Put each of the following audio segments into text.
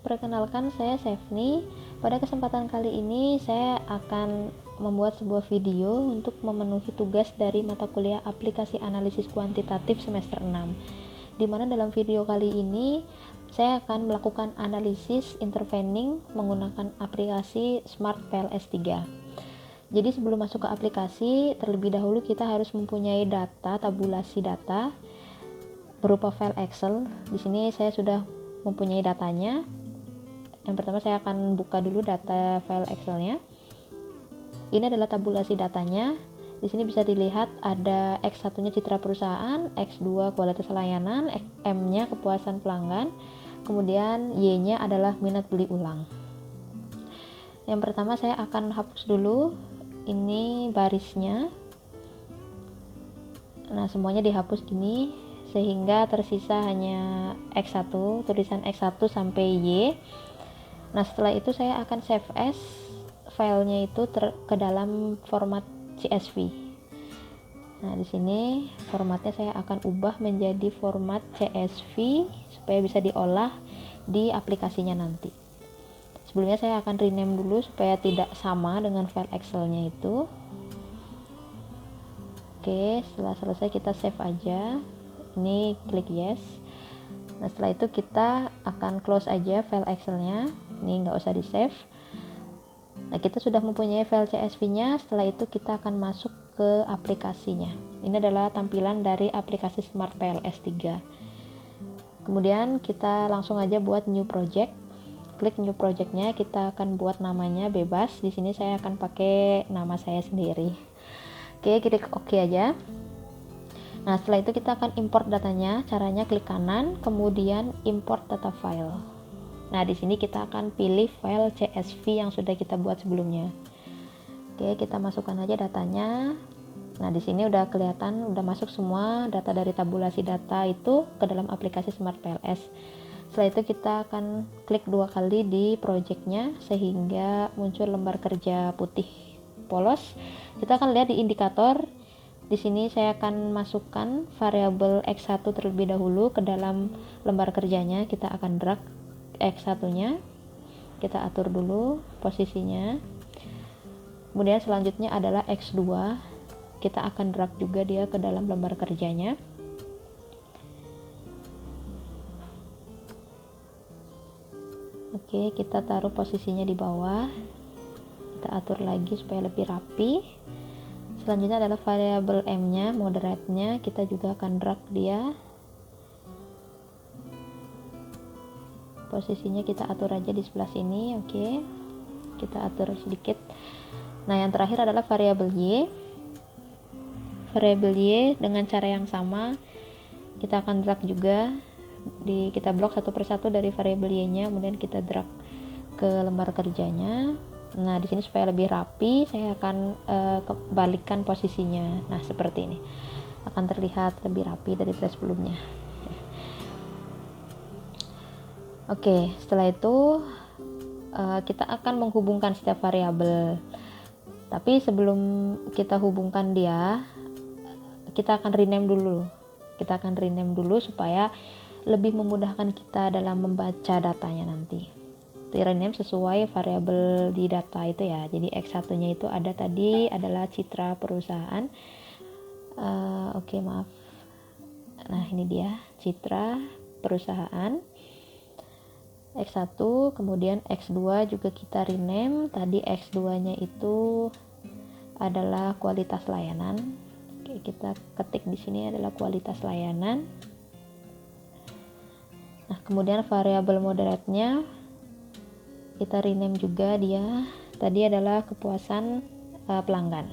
perkenalkan, saya Sevni. Pada kesempatan kali ini saya akan membuat sebuah video untuk memenuhi tugas dari mata kuliah aplikasi analisis kuantitatif semester 6, di mana dalam video kali ini saya akan melakukan analisis intervening menggunakan aplikasi Smart PLS 3. Jadi sebelum masuk ke aplikasi, terlebih dahulu kita harus mempunyai data, tabulasi data berupa file Excel. Di sini saya sudah mempunyai datanya. Yang pertama saya akan buka dulu data file Excelnya. Ini adalah tabulasi datanya. Di sini bisa dilihat ada X1-nya citra perusahaan, X2 kualitas layanan, M-nya kepuasan pelanggan, kemudian Y-nya adalah minat beli ulang. Yang pertama saya akan hapus dulu ini barisnya. Nah, semuanya dihapus gini sehingga tersisa hanya X1, tulisan X1 sampai Y. Nah, setelah itu saya akan save as filenya itu ke dalam format CSV. Nah, di sini formatnya saya akan ubah menjadi format CSV supaya bisa diolah di aplikasinya nanti. Sebelumnya saya akan rename dulu supaya tidak sama dengan file Excelnya itu. Oke, setelah selesai kita save aja. Ini klik yes. Nah, setelah itu kita akan close aja file Excelnya. Ini nggak usah di save. Nah, kita sudah mempunyai file CSV-nya. Setelah itu kita akan masuk ke aplikasinya. Ini adalah tampilan dari aplikasi Smart PLS 3. Kemudian kita langsung aja buat new project. Klik new project-nya, kita akan buat namanya bebas. Di sini saya akan pakai nama saya sendiri. Oke, klik OK aja. Nah, setelah itu kita akan import datanya. Caranya klik kanan, kemudian import data file. Nah, di sini kita akan pilih file CSV yang sudah kita buat sebelumnya. Oke, kita masukkan aja datanya. Nah, di sini udah kelihatan, udah masuk semua data dari tabulasi data itu ke dalam aplikasi Smart PLS. Setelah itu kita akan klik 2 kali di projectnya sehingga muncul lembar kerja putih polos. Kita akan lihat di indikator. Di sini saya akan masukkan variabel X1 terlebih dahulu ke dalam lembar kerjanya. Kita akan drag X1-nya. Kita atur dulu posisinya. Kemudian selanjutnya adalah X2. Kita akan drag juga dia ke dalam lembar kerjanya. Oke, kita taruh posisinya di bawah. Kita atur lagi supaya lebih rapi. Selanjutnya adalah variabel M-nya, moderate-nya, kita juga akan drag dia. Posisinya kita atur aja di sebelah sini, oke. Kita atur sedikit. Nah, yang terakhir adalah variabel Y. Variabel Y dengan cara yang sama, kita akan drag juga. Kita blok satu persatu dari variabel Y-nya, kemudian kita drag ke lembar kerjanya. Nah, di sini supaya lebih rapi, saya akan balikkan posisinya. Nah, seperti ini. Akan terlihat lebih rapi daripada sebelumnya. Oke, setelah itu kita akan menghubungkan setiap variabel. Tapi sebelum kita hubungkan dia, kita akan rename dulu. Kita akan rename dulu supaya lebih memudahkan kita dalam membaca datanya nanti. Rename sesuai variabel di data itu ya. Jadi X1-nya itu ada tadi adalah citra perusahaan. Oke, maaf. Nah, ini dia citra perusahaan. X1, kemudian X2 juga kita rename. Tadi X2-nya itu adalah kualitas layanan. Oke, kita ketik di sini adalah kualitas layanan. Nah, kemudian variabel moderate-nya kita rename juga dia. Tadi adalah kepuasan pelanggan.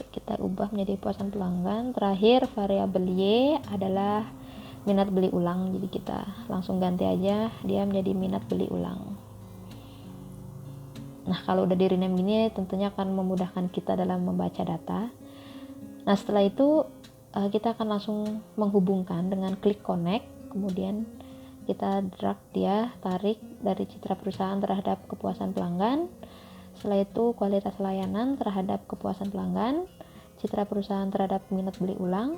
Kita ubah menjadi kepuasan pelanggan. Terakhir variabel Y adalah minat beli ulang. Jadi kita langsung ganti aja dia menjadi minat beli ulang. Nah, kalau udah di rename gini tentunya akan memudahkan kita dalam membaca data. Nah, setelah itu kita akan langsung menghubungkan dengan klik connect. Kemudian kita drag dia, tarik dari citra perusahaan terhadap kepuasan pelanggan. Setelah itu kualitas layanan terhadap kepuasan pelanggan, citra perusahaan terhadap minat beli ulang,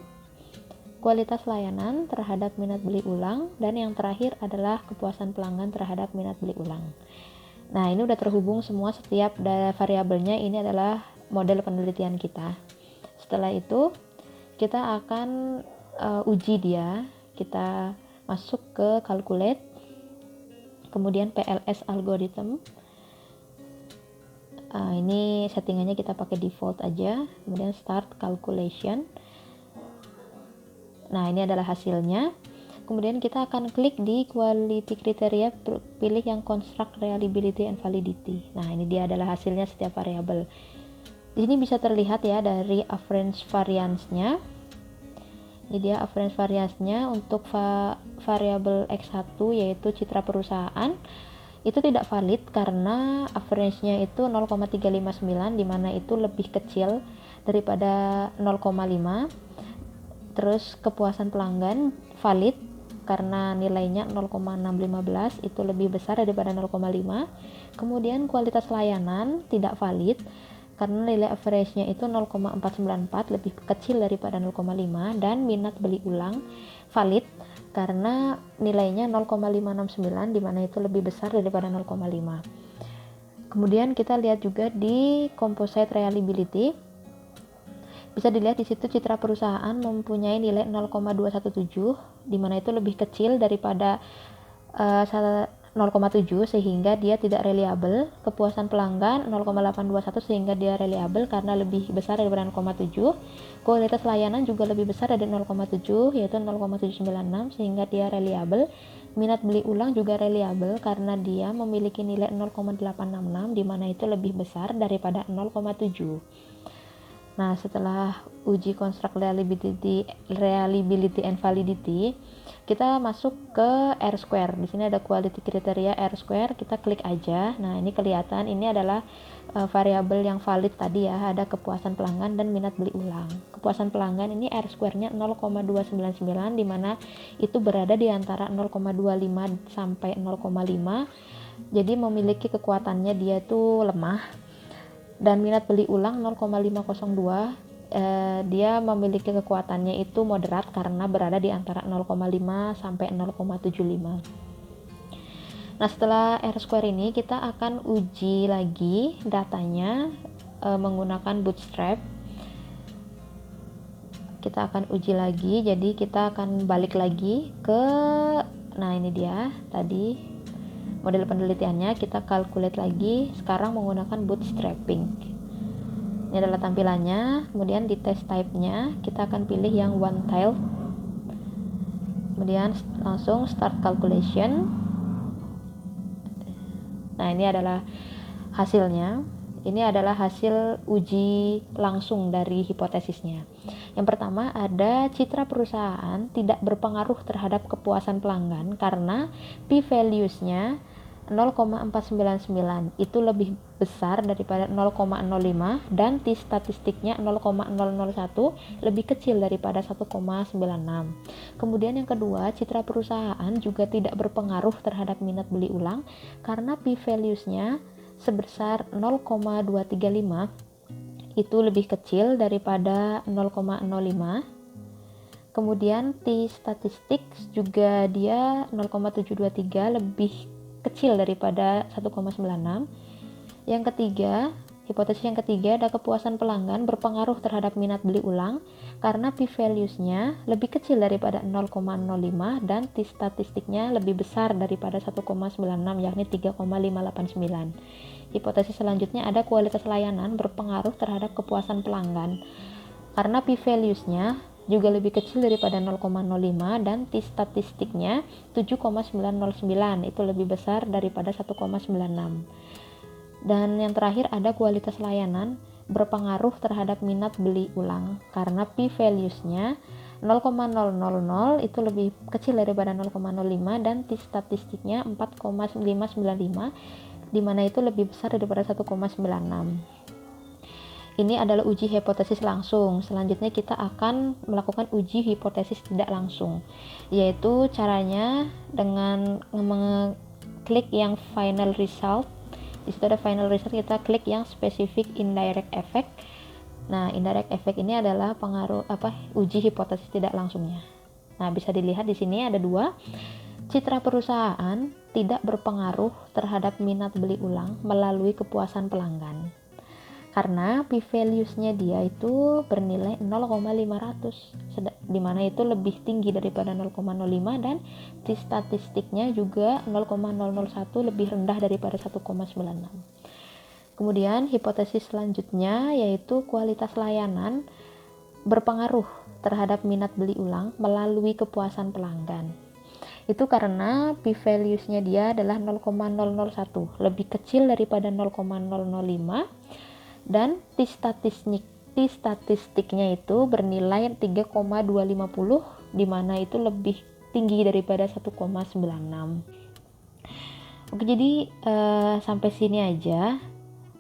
kualitas layanan terhadap minat beli ulang, dan yang terakhir adalah kepuasan pelanggan terhadap minat beli ulang. Nah, ini udah terhubung semua, setiap variabelnya ini adalah model penelitian kita. Setelah itu kita akan uji dia. Kita masuk ke calculate, kemudian PLS algorithm. Ini settingannya kita pakai default aja, kemudian start calculation. Nah, ini adalah hasilnya. Kemudian kita akan klik di quality criteria, pilih yang construct reliability and validity. Nah, ini dia adalah hasilnya setiap variabel. Di sini bisa terlihat ya dari average variance-nya. Ini dia average variance-nya untuk variabel X1 yaitu citra perusahaan. Itu tidak valid karena average-nya itu 0,359, dimana itu lebih kecil daripada 0,5. Terus kepuasan pelanggan valid karena nilainya 0,615, itu lebih besar daripada 0,5. Kemudian kualitas layanan tidak valid karena nilai average-nya itu 0,494, lebih kecil daripada 0,5. Dan minat beli ulang valid karena nilainya 0,569, dimana itu lebih besar daripada 0,5. Kemudian kita lihat juga di composite reliability. Bisa dilihat di situ citra perusahaan mempunyai nilai 0,217, di mana itu lebih kecil daripada 0,7 sehingga dia tidak reliable. Kepuasan pelanggan 0,821 sehingga dia reliable karena lebih besar daripada 0,7. Kualitas layanan juga lebih besar dari 0,7 yaitu 0,796 sehingga dia reliable. Minat beli ulang juga reliable karena dia memiliki nilai 0,866, di mana itu lebih besar daripada 0,7. Nah, setelah uji construct reliability and validity, kita masuk ke R-square. Di sini ada quality criteria R-square, kita klik aja. Nah, ini kelihatan ini adalah variabel yang valid tadi ya, ada kepuasan pelanggan dan minat beli ulang. Kepuasan pelanggan ini R-square-nya 0,299, di mana itu berada di antara 0,25 sampai 0,5. Jadi memiliki kekuatannya dia itu lemah. Dan minat beli ulang 0,502, dia memiliki kekuatannya itu moderat karena berada di antara 0,5 sampai 0,75. Nah, setelah R-square ini kita akan uji lagi datanya menggunakan Bootstrap. Kita akan uji lagi, jadi kita akan balik lagi ke, nah ini dia tadi model penelitiannya, kita calculate lagi sekarang menggunakan bootstrapping. Ini adalah tampilannya. Kemudian di test type-nya kita akan pilih yang one tile, kemudian langsung start calculation. Nah, ini adalah hasilnya. Ini adalah hasil uji langsung dari hipotesisnya. Yang pertama, ada citra perusahaan tidak berpengaruh terhadap kepuasan pelanggan karena p-values-nya 0,499 itu lebih besar daripada 0,05 dan t-statistiknya 0,001 lebih kecil daripada 1,96. Kemudian yang kedua, citra perusahaan juga tidak berpengaruh terhadap minat beli ulang karena p-values-nya sebesar 0,235 itu lebih kecil daripada 0,05. Kemudian t-statistik juga dia 0,723 lebih kecil daripada 1,96. Yang ketiga, hipotesis yang ketiga, ada kepuasan pelanggan berpengaruh terhadap minat beli ulang karena p-values-nya lebih kecil daripada 0,05 dan t-statistiknya lebih besar daripada 1,96 yakni 3,589. Hipotesis selanjutnya, ada kualitas layanan berpengaruh terhadap kepuasan pelanggan karena p-values-nya juga lebih kecil daripada 0,05 dan t-statistiknya 7,909 itu lebih besar daripada 1,96. Dan yang terakhir, ada kualitas layanan berpengaruh terhadap minat beli ulang karena p-values-nya 0,000 itu lebih kecil daripada 0,05 dan t-statistiknya 4,595 di mana itu lebih besar daripada 1,96. Ini adalah uji hipotesis langsung. Selanjutnya kita akan melakukan uji hipotesis tidak langsung, yaitu caranya dengan mengklik yang final result. Di situ ada final result, kita klik yang specific indirect effect. Nah, indirect effect ini adalah pengaruh uji hipotesis tidak langsungnya. Nah, bisa dilihat di sini ada 2. Citra perusahaan tidak berpengaruh terhadap minat beli ulang melalui kepuasan pelanggan. Karena p-values-nya dia itu bernilai 0,500, di mana itu lebih tinggi daripada 0,05 dan t-statistiknya juga 0,001 lebih rendah daripada 1,96. Kemudian hipotesis selanjutnya yaitu kualitas layanan berpengaruh terhadap minat beli ulang melalui kepuasan pelanggan. Itu karena p-values-nya dia adalah 0,001, lebih kecil daripada 0,005 dan t-statistiknya itu bernilai 3,250, di mana itu lebih tinggi daripada 1,96. Oke, jadi sampai sini aja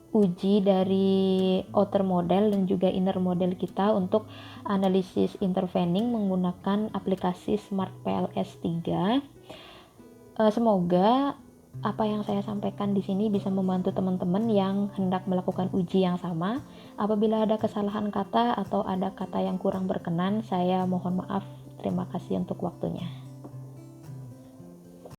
uji dari outer model dan juga inner model kita untuk analisis intervening menggunakan aplikasi Smart PLS 3. Semoga apa yang saya sampaikan di sini bisa membantu teman-teman yang hendak melakukan uji yang sama. Apabila ada kesalahan kata atau ada kata yang kurang berkenan, saya mohon maaf. Terima kasih untuk waktunya.